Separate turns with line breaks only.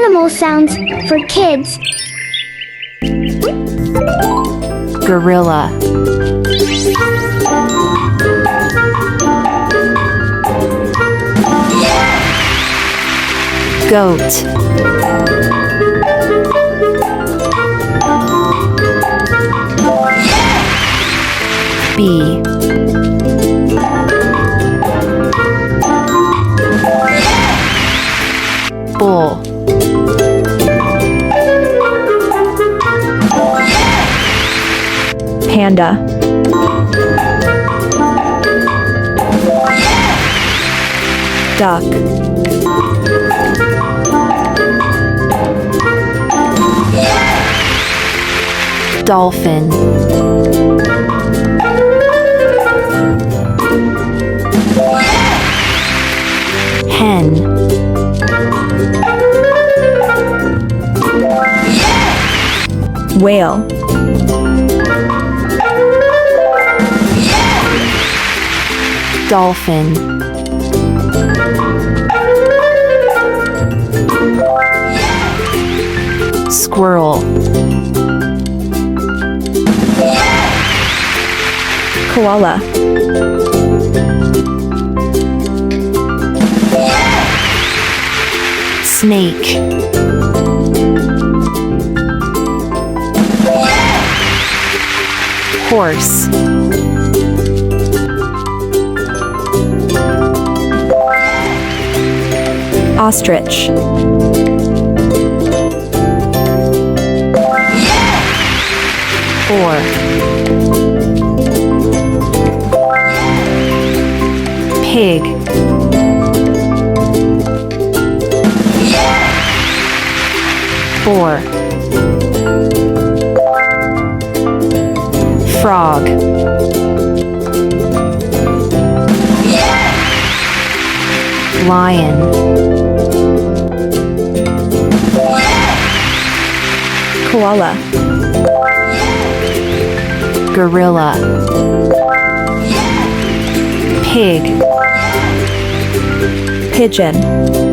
animal sounds for kids.
Gorilla. Goat. Bee. Bull. Panda. Duck. Dolphin. Hen. Whale. Dolphin. Squirrel. Koala. Snake. Horse. Ostrich. Boar. Pig. Boar. Frog. Lion. Koala. Gorilla. Pig. Pigeon.